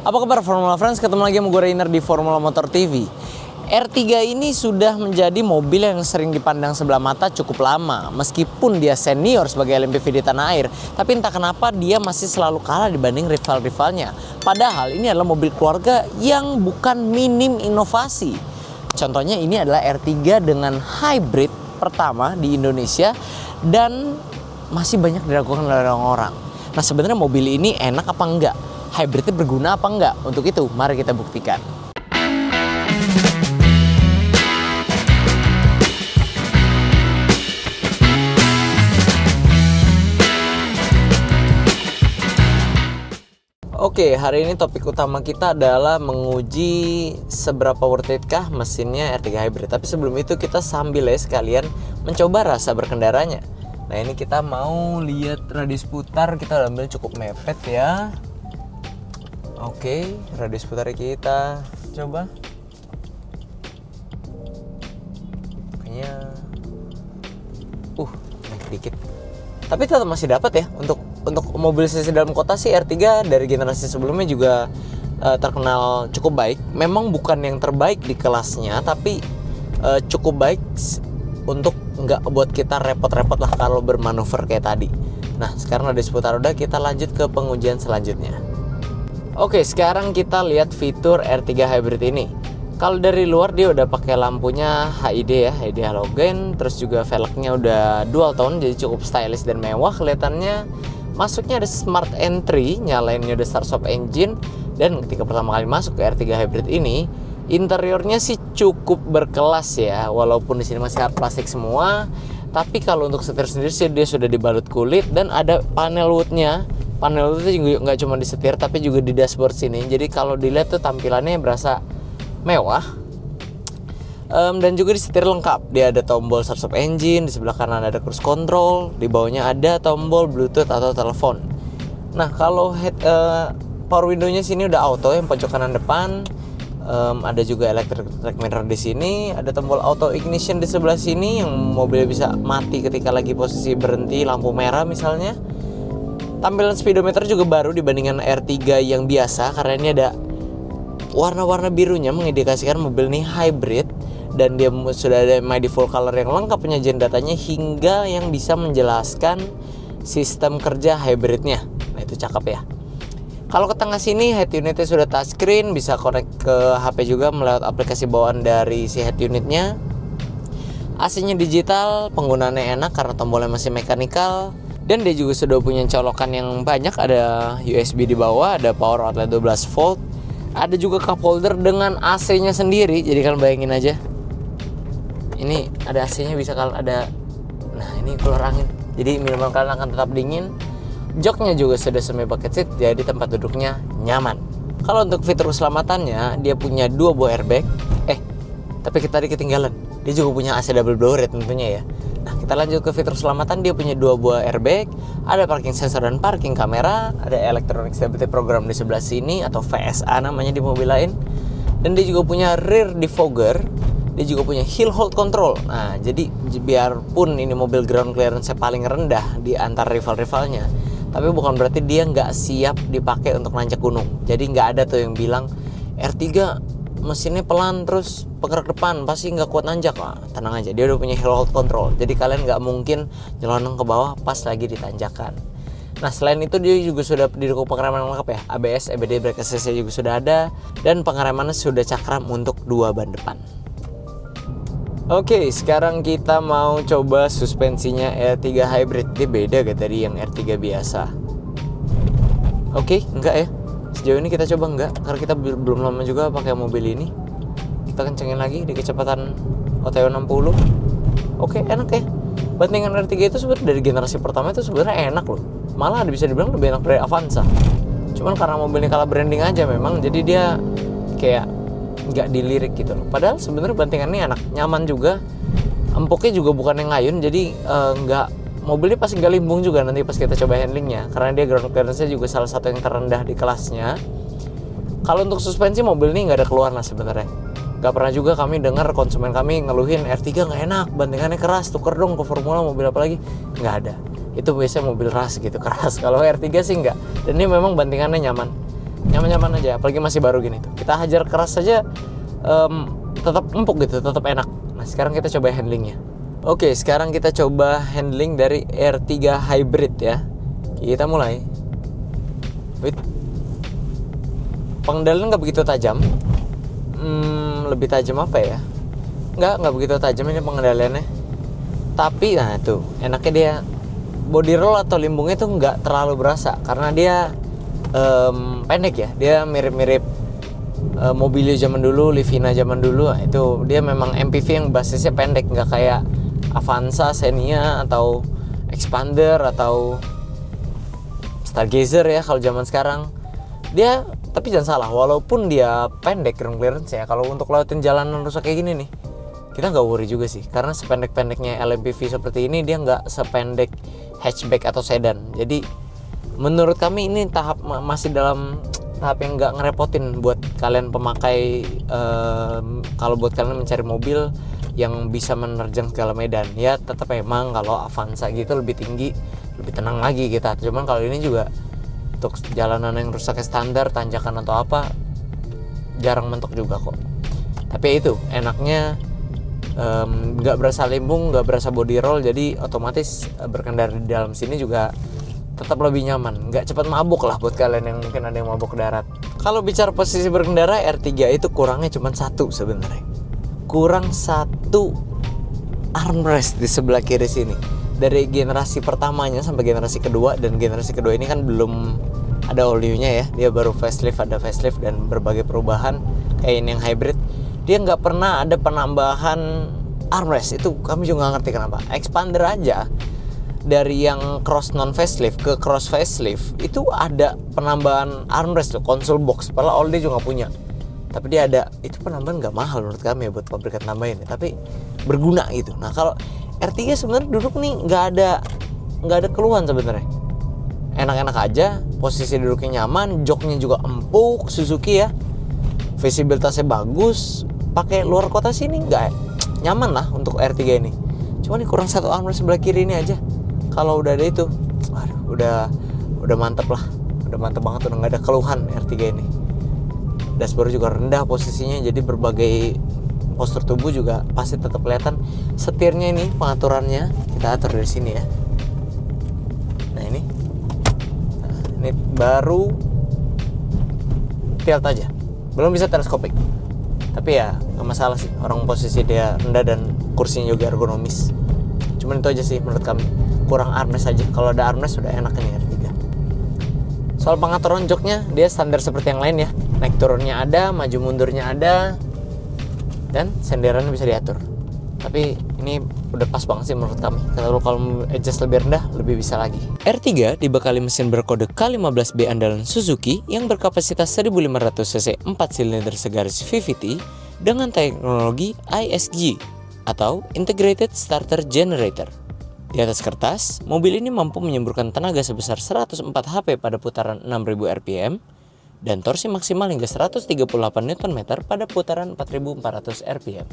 Apa kabar Formula Friends? Ketemu lagi sama gue Rainer di Formula Motor TV. R3 ini sudah menjadi mobil yang sering dipandang sebelah mata cukup lama. Meskipun dia senior sebagai LMPV di tanah air, tapi entah kenapa dia masih selalu kalah dibanding rival-rivalnya. Padahal ini adalah mobil keluarga yang bukan minim inovasi. Contohnya ini adalah R3 dengan hybrid pertama di Indonesia dan masih banyak diragukan oleh orang-orang. Nah, sebenarnya mobil ini enak apa enggak? Hybridnya berguna apa enggak? Untuk itu, mari kita buktikan. Oke, hari ini topik utama kita adalah menguji seberapa worth it kah mesinnya R3 Hybrid. Tapi sebelum itu kita sambil sekalian mencoba rasa berkendaranya. Nah, ini kita mau lihat radius putar, kita ambil cukup mepet ya. Oke, radius putar kita coba. Kayaknya naik dikit. Tapi tetap masih dapat ya untuk mobil sesi dalam kota sih. R3 dari generasi sebelumnya juga terkenal cukup baik. Memang bukan yang terbaik di kelasnya, tapi cukup baik untuk nggak buat kita repot-repot lah kalau bermanuver kayak tadi. Nah, sekarang radius putar udah, kita lanjut ke pengujian selanjutnya. Oke, sekarang kita lihat fitur R3 Hybrid ini. Kalau dari luar dia udah pakai lampunya HID ya, HID halogen, terus juga velgnya udah dual tone, jadi cukup stylish dan mewah kelihatannya. Masuknya ada smart entry, nyalainnya udah start stop engine, dan ketika pertama kali masuk ke R3 Hybrid ini, interiornya sih cukup berkelas ya, walaupun di sini masih hard plastik semua. Tapi kalau untuk setir sendiri sih dia sudah dibalut kulit dan ada panel woodnya. Panel wood itu juga nggak cuma di setir tapi juga di dashboard sini. Jadi kalau dilihat tuh tampilannya berasa mewah. Dan juga di setir lengkap. Dia ada tombol start stop engine, di sebelah kanan ada cruise control, di bawahnya ada tombol Bluetooth atau telepon. Nah, kalau power window-nya sini udah auto yang pojok kanan depan. Ada juga electric track mirror di sini, ada tombol auto ignition di sebelah sini yang mobilnya bisa mati ketika lagi posisi berhenti lampu merah misalnya. Tampilan speedometer juga baru dibandingkan R3 yang biasa karena ini ada warna-warna birunya mengindikasikan mobil ini hybrid, dan dia sudah ada MID full color yang lengkap penyajian datanya hingga yang bisa menjelaskan sistem kerja hybridnya. Nah, itu cakep ya. Kalau ke tengah sini head unitnya sudah touchscreen, bisa connect ke HP juga melalui aplikasi bawaan dari si head unitnya. AC-nya digital, penggunaannya enak karena tombolnya masih mekanikal. Dan dia juga sudah punya colokan yang banyak, ada USB di bawah, ada power outlet 12 volt. Ada juga cup holder dengan AC-nya sendiri, jadi kalian bayangin aja. Ini ada AC-nya, bisa kalian ada, nah ini keluar angin. Jadi minuman kalian akan tetap dingin. Joknya juga sudah semi bucket seat, jadi tempat duduknya nyaman. Kalau untuk fitur keselamatannya, dia punya 2 buah airbag. Tapi kita tadi ketinggalan. Dia juga punya AC double blower ya tentunya ya. Nah, kita lanjut ke fitur keselamatan. Dia punya 2 buah airbag, ada parking sensor dan parking kamera, ada electronic stability program di sebelah sini atau VSA namanya di mobil lain. Dan dia juga punya rear defogger. Dia juga punya hill hold control. Nah, jadi biarpun ini mobil ground clearance paling rendah di antara rival-rivalnya, tapi bukan berarti dia nggak siap dipakai untuk nanjak gunung. Jadi nggak ada tuh yang bilang R3 mesinnya pelan terus penggerak depan pasti nggak kuat nanjak. Tenang aja, dia udah punya hill hold control. Jadi kalian nggak mungkin nyelonong ke bawah pas lagi ditanjakan. Nah, selain itu dia juga sudah didukung pengereman lengkap ya. ABS, EBD, brake assist juga sudah ada, dan pengeremannya sudah cakram untuk 2 ban depan. Oke, sekarang kita mau coba suspensinya R3 Hybrid. Dia beda kayak tadi yang R3 biasa. Oke, enggak ya. Sejauh ini kita coba enggak, karena kita belum lama juga pakai mobil ini. Kita kencengin lagi di kecepatan OTW 60. Oke, enak ya. Bandingan R3 itu sebenarnya dari generasi pertama itu sebenarnya enak loh. Malah bisa dibilang lebih enak dari Avanza. Cuman karena mobilnya kalah branding aja memang, jadi dia kayak nggak dilirik gitu loh. Padahal sebenarnya bantingannya enak, nyaman juga. Empuknya juga bukan yang ngayun, jadi mobilnya pasti nggak limbung juga nanti pas kita coba handlingnya, karena dia ground clearance-nya juga salah satu yang terendah di kelasnya. Kalau untuk suspensi mobil ini nggak ada keluhan lah sebenarnya. Nggak pernah juga kami dengar konsumen kami ngeluhin R3 nggak enak, bantingannya keras, tuker dong ke Formula mobil apa lagi. Nggak ada. Itu biasanya mobil ras gitu, keras. Kalau R3 sih nggak. Dan ini memang bantingannya nyaman. nyaman-nyaman aja, apalagi masih baru gini tuh. Kita hajar keras saja tetap empuk gitu, tetap enak. Nah sekarang kita coba handlingnya. Oke, sekarang kita coba handling dari R3 Hybrid ya. Kita mulai. Wait. Pengendalian nggak begitu tajam. Lebih tajam apa ya? Nggak begitu tajam ini pengendaliannya. Tapi nah itu enaknya dia body roll atau limbungnya tuh nggak terlalu berasa karena dia pendek ya. Dia mirip-mirip Mobilio zaman dulu, Livina zaman dulu. Nah, itu dia memang MPV yang basisnya pendek, nggak kayak Avanza, Xenia atau Expander atau Stargazer ya kalau zaman sekarang. Dia tapi jangan salah, walaupun dia pendek ground clearance ya, kalau untuk lewatin jalanan rusak kayak gini nih, kita nggak worry juga sih, karena sependek-pendeknya LMPV seperti ini dia nggak sependek hatchback atau sedan. Jadi menurut kami ini masih dalam tahap yang nggak ngerepotin buat kalian pemakai. Kalau buat kalian mencari mobil yang bisa menerjang segala medan, ya tetap emang kalau Avanza gitu lebih tinggi, lebih tenang lagi kita. Cuman kalau ini juga untuk jalanan yang rusaknya standar, tanjakan atau apa, jarang mentok juga kok. Tapi itu enaknya nggak berasa limbung, nggak berasa body roll, jadi otomatis berkendara di dalam sini juga tetap lebih nyaman, nggak cepat mabuk lah buat kalian yang mungkin ada yang mabuk darat. Kalau bicara posisi berkendara, R3 itu kurangnya cuma satu sebenarnya, kurang satu armrest di sebelah kiri sini. Dari generasi pertamanya sampai generasi kedua, dan generasi kedua ini kan belum ada all new-nya ya, dia baru facelift, ada facelift dan berbagai perubahan kayak ini yang hybrid. Dia nggak pernah ada penambahan armrest, itu kami juga nggak ngerti kenapa. Expander aja dari yang cross non facelift ke cross facelift itu ada penambahan armrest loh, console box, padahal all day juga nggak punya. Tapi dia ada, itu penambahan nggak mahal menurut kami ya buat pabrikan nambahin ya, tapi berguna gitu. Nah kalau R3 sebenarnya duduk nih nggak ada keluhan sebenarnya, enak-enak aja, posisi duduknya nyaman, joknya juga empuk, Suzuki ya, visibilitasnya bagus. Pakai luar kota sini nggak nyaman lah untuk R3 ini. Cuma nih kurang satu armrest sebelah kiri ini aja. Kalau udah ada itu, aduh, udah mantep lah, udah mantep banget, udah nggak ada keluhan R3 ini. Dashboard juga rendah posisinya, jadi berbagai postur tubuh juga pasti tetap kelihatan. Setirnya ini pengaturannya kita atur dari sini ya. Nah ini baru tilt aja, belum bisa teleskopik. Tapi ya nggak masalah sih, orang posisi dia rendah dan kursinya juga ergonomis. Cuman itu aja sih menurut kami, kurang armrest aja. Kalau ada armrest sudah enak ini R3. Soal pengaturan joknya, dia standar seperti yang lain ya. Naik turunnya ada, maju mundurnya ada, dan senderannya bisa diatur. Tapi ini udah pas banget sih menurut kami. Kalau adjust lebih rendah, lebih bisa lagi. R3 dibekali mesin berkode K15B andalan Suzuki yang berkapasitas 1500 cc 4 silinder segaris VVT dengan teknologi ISG atau Integrated Starter Generator. Di atas kertas, mobil ini mampu menyemburkan tenaga sebesar 104 HP pada putaran 6000 rpm dan torsi maksimal hingga 138 Nm pada putaran 4400 rpm.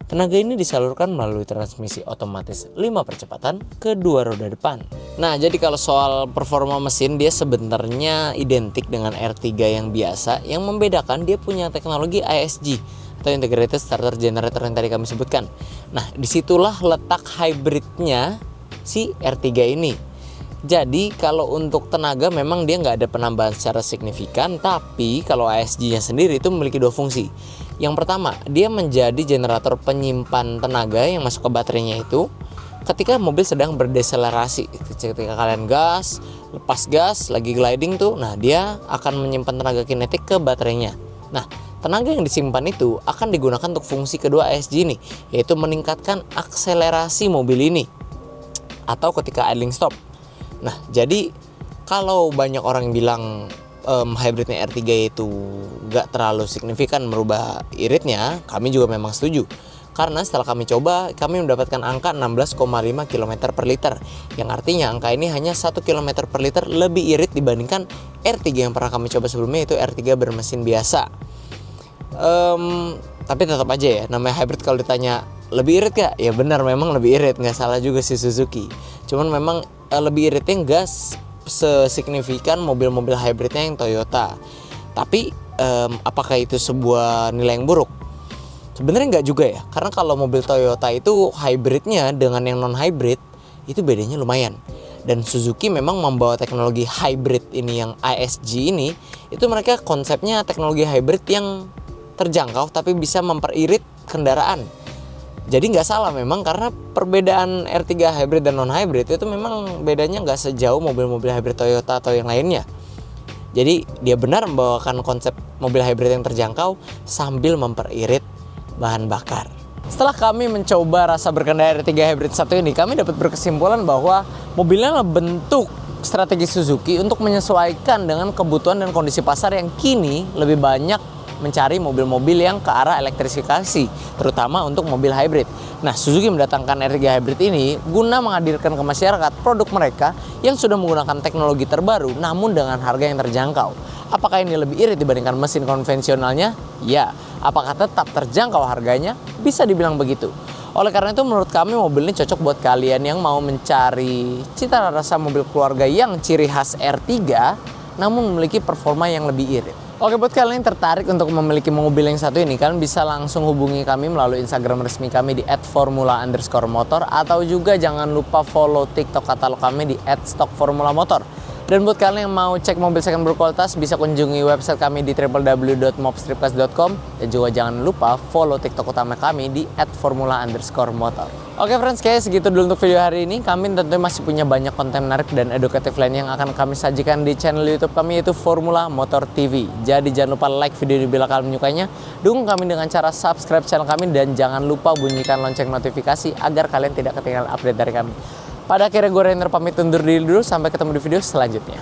Tenaga ini disalurkan melalui transmisi otomatis 5 percepatan ke dua roda depan. Nah, jadi kalau soal performa mesin, dia sebenarnya identik dengan R3 yang biasa. Yang membedakan dia punya teknologi ISG atau Integrated Starter Generator yang tadi kami sebutkan. Nah, disitulah letak hybridnya si R3 ini. Jadi kalau untuk tenaga memang dia nggak ada penambahan secara signifikan, tapi kalau ISG-nya sendiri itu memiliki dua fungsi. Yang pertama, dia menjadi generator penyimpan tenaga yang masuk ke baterainya itu ketika mobil sedang berdeselerasi. Ketika kalian gas, lepas gas, lagi gliding tuh, nah dia akan menyimpan tenaga kinetik ke baterainya. Nah, tenaga yang disimpan itu akan digunakan untuk fungsi kedua ISG ini, yaitu meningkatkan akselerasi mobil ini atau ketika idling stop. Nah, jadi kalau banyak orang yang bilang hybridnya R3 itu gak terlalu signifikan merubah iritnya, kami juga memang setuju. Karena setelah kami coba, kami mendapatkan angka 16,5 km per liter. Yang artinya angka ini hanya 1 km per liter lebih irit dibandingkan R3 yang pernah kami coba sebelumnya, itu R3 bermesin biasa. Tapi tetap aja ya, namanya hybrid kalau ditanya lebih irit gak? Ya benar, memang lebih irit, nggak salah juga si Suzuki. Cuman memang lebih iritnya nggak sesignifikan mobil-mobil hybridnya yang Toyota. Tapi apakah itu sebuah nilai yang buruk? Sebenarnya nggak juga ya, karena kalau mobil Toyota itu hybridnya dengan yang non hybrid itu bedanya lumayan. Dan Suzuki memang membawa teknologi hybrid ini yang ISG ini, itu mereka konsepnya teknologi hybrid yang terjangkau tapi bisa memperirit kendaraan. Jadi nggak salah memang, karena perbedaan R3 hybrid dan non hybrid itu memang bedanya nggak sejauh mobil-mobil hybrid Toyota atau yang lainnya. Jadi dia benar membawakan konsep mobil hybrid yang terjangkau sambil memperirit bahan bakar. Setelah kami mencoba rasa berkendara R3 hybrid satu ini, kami dapat berkesimpulan bahwa mobilnya bentuk strategi Suzuki untuk menyesuaikan dengan kebutuhan dan kondisi pasar yang kini lebih banyak mencari mobil-mobil yang ke arah elektrifikasi, terutama untuk mobil hybrid. Nah, Suzuki mendatangkan R3 hybrid ini guna menghadirkan ke masyarakat produk mereka yang sudah menggunakan teknologi terbaru namun dengan harga yang terjangkau. Apakah ini lebih irit dibandingkan mesin konvensionalnya? Ya. Apakah tetap terjangkau harganya? Bisa dibilang begitu. Oleh karena itu menurut kami mobil ini cocok buat kalian yang mau mencari cita rasa mobil keluarga yang ciri khas R3 namun memiliki performa yang lebih irit. Oke, buat kalian yang tertarik untuk memiliki mobil yang satu ini, kalian bisa langsung hubungi kami melalui Instagram resmi kami di @formula_motor, atau juga jangan lupa follow TikTok katalog kami di @stockformulamotor. Dan buat kalian yang mau cek mobil second berkualitas, bisa kunjungi website kami di www.mobstripcast.com, dan juga jangan lupa follow TikTok utama kami di @formula_motor. Oke friends, kayaknya segitu dulu untuk video hari ini. Kami tentunya masih punya banyak konten menarik dan edukatif lain yang akan kami sajikan di channel YouTube kami, yaitu Formula Motor TV. Jadi jangan lupa like video ini bila kalian menyukainya, dukung kami dengan cara subscribe channel kami, dan jangan lupa bunyikan lonceng notifikasi agar kalian tidak ketinggalan update dari kami. Pada akhirnya gue Rainer pamit undur diri dulu, sampai ketemu di video selanjutnya.